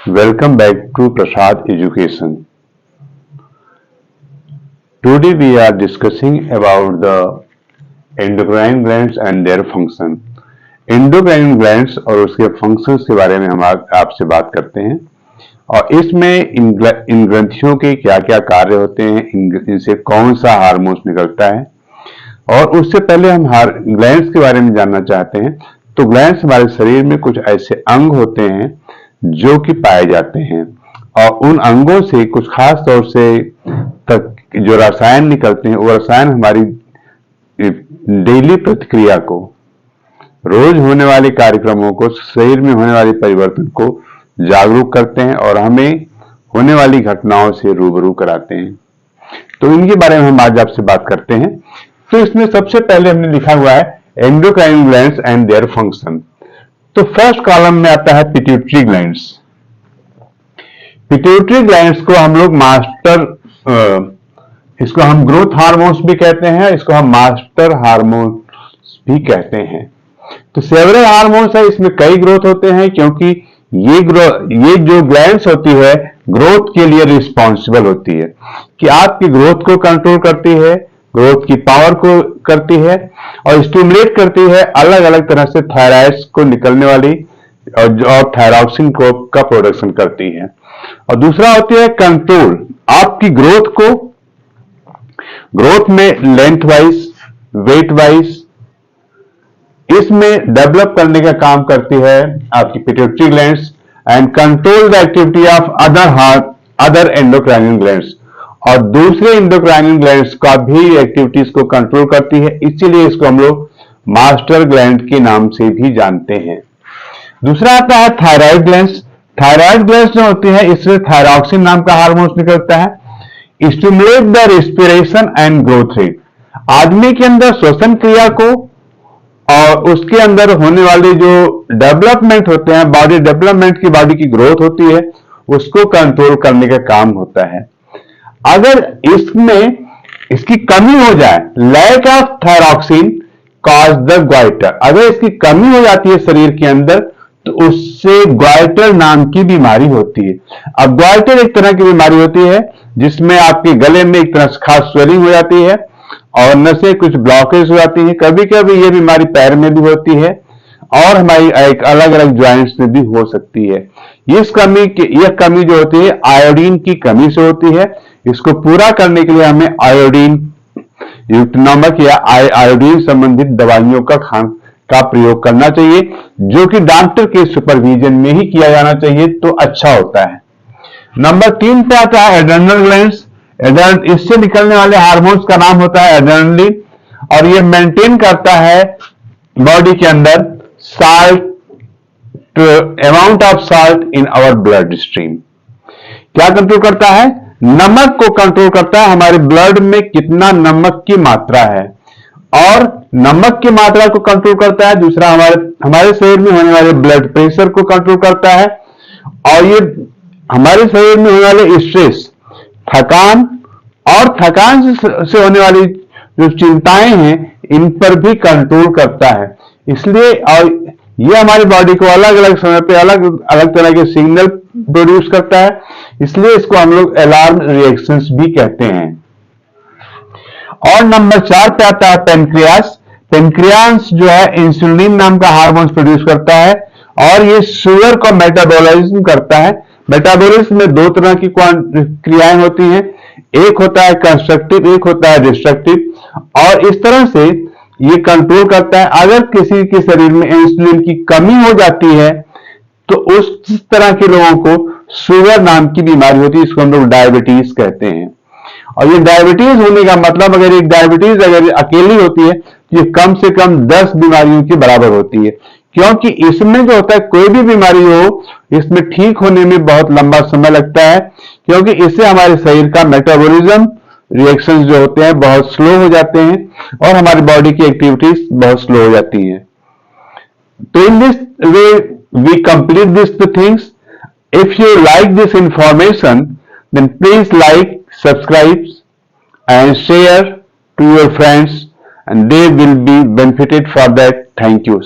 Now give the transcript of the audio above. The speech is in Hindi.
Welcome back to Prasad Education. Today we are discussing about the endocrine glands and their function. Endocrine glands और उसके फंक्शंस के बारे में हम आपसे बात करते हैं और इसमें इन ग्रंथियों के क्या क्या कार्य होते हैं, इनसे कौन सा हार्मोन्स निकलता है। और उससे पहले हम ग्लैंड्स के बारे में जानना चाहते हैं। तो ग्लैंड्स हमारे शरीर में कुछ ऐसे अंग होते हैं जो कि पाए जाते हैं और उन अंगों से कुछ खास तौर से जो रसायन निकलते हैं वो रसायन हमारी डेली प्रतिक्रिया को, रोज होने वाले कार्यक्रमों को, शरीर में होने वाले परिवर्तन को जागरूक करते हैं और हमें होने वाली घटनाओं से रूबरू कराते हैं। तो इनके बारे में हम आज आपसे बात करते हैं। तो इसमें सबसे पहले हमने लिखा हुआ है endocrine glands and their function. तो फर्स्ट कॉलम में आता है पिट्यूटरी ग्लैंड्स। पिट्यूटरी ग्लैंड्स को हम लोग इसको हम ग्रोथ हार्मोन्स भी कहते हैं, इसको हम मास्टर हार्मोन्स भी कहते हैं। तो सेवरल हार्मोन्स है, इसमें कई ग्रोथ होते हैं क्योंकि ये जो ग्लैंड्स होती है ग्रोथ के लिए रिस्पॉन्सिबल होती है कि आपकी ग्रोथ को कंट्रोल करती है, ग्रोथ की पावर को करती है और स्टिमुलेट करती है अलग अलग तरह से थायराइड्स को निकलने वाली और थायरॉक्सिन को का प्रोडक्शन करती है। और दूसरा होती है कंट्रोल, आपकी ग्रोथ में लेंथ वाइज, वेट वाइज इसमें डेवलप करने का काम करती है आपकी pituitary glands and control the activity of other endocrine glands, और दूसरे एंडोक्राइन ग्लैंड्स का भी एक्टिविटीज को कंट्रोल करती है। इसीलिए इसको हम लोग मास्टर ग्लैंड के नाम से भी जानते हैं। दूसरा आता है थायराइड ग्लैंड्स। थायराइड ग्लैंड्स जो होती है इससे थायरॉक्सिन नाम का हार्मोन निकलता है। Stimulate the respiration and growth rate, आदमी के अंदर श्वसन क्रिया को और उसके अंदर होने वाले जो डेवलपमेंट होते हैं, बॉडी डेवलपमेंट की, बॉडी की ग्रोथ होती है, उसको कंट्रोल करने का काम होता है। अगर इसमें इसकी कमी हो जाए, lack of thyroxine cause the goitre, अगर इसकी कमी हो जाती है शरीर के अंदर तो उससे ग्वाइटर नाम की बीमारी होती है। अब ग्वाइटर एक तरह की बीमारी होती है जिसमें आपके गले में एक तरह से खास स्वेलिंग हो जाती है और नसें कुछ ब्लॉकेज हो जाती है। कभी कभी ये बीमारी पैर में भी होती है और हमारी एक अलग अलग ज्वाइंट्स में भी हो सकती है। यह कमी जो होती है आयोडीन की कमी से होती है। इसको पूरा करने के लिए हमें आयोडीन युक्त नमक या आयोडीन संबंधित दवाइयों का प्रयोग करना चाहिए, जो कि डॉक्टर के सुपरविजन में ही किया जाना चाहिए, तो अच्छा होता है। नंबर 3 पे आता है एड्रेनल ग्लैंड्स। इससे निकलने वाले हार्मोन्स का नाम होता है एड्रेनलिन और ये मेंटेन करता है बॉडी के अंदर amount of salt in our blood stream. क्या कंट्रोल करता है? नमक को कंट्रोल करता है, हमारे ब्लड में कितना नमक की मात्रा है और नमक की मात्रा को कंट्रोल करता है। दूसरा हमारे शरीर में होने वाले ब्लड प्रेशर को कंट्रोल करता है और ये हमारे शरीर में होने वाले स्ट्रेस, थकान और थकान से होने वाली जो चिंताएं हैं इन पर भी कंट्रोल करता है। इसलिए और ये हमारी बॉडी को अलग अलग समय पे अलग अलग तरह के सिग्नल प्रोड्यूस करता है, इसलिए इसको हम लोग अलार्म रिएक्शंस भी कहते हैं। और नंबर 4 पे आता है पेनक्रियास। पेनक्रियास जो है इंसुलिन नाम का हार्मोन प्रोड्यूस करता है और ये शुगर का मेटाबॉलिज्म करता है। मेटाबॉलिज्म में 2 तरह की क्रियाएं होती हैं, एक होता है कंस्ट्रक्टिव, एक होता है डिस्ट्रक्टिव, और इस तरह से ये कंट्रोल करता है। अगर किसी के शरीर में इंसुलिन की कमी हो जाती है तो उस तरह के लोगों को शुगर नाम की बीमारी होती है, इसको हम लोग डायबिटीज कहते हैं। और ये डायबिटीज होने का मतलब, अगर एक डायबिटीज अगर अकेली होती है तो ये कम से कम 10 बीमारियों के बराबर होती है, क्योंकि इसमें जो होता है कोई भी बीमारी हो इसमें ठीक होने में बहुत लंबा समय लगता है, क्योंकि इससे हमारे शरीर का मेटाबॉलिज्म रिएक्शंस जो होते हैं बहुत स्लो हो जाते हैं और हमारी बॉडी की एक्टिविटीज बहुत स्लो हो जाती हैं। तो in this way we complete this things. If you like this information then please like, subscribe and share to your friends and they will be benefited for that. Thank you.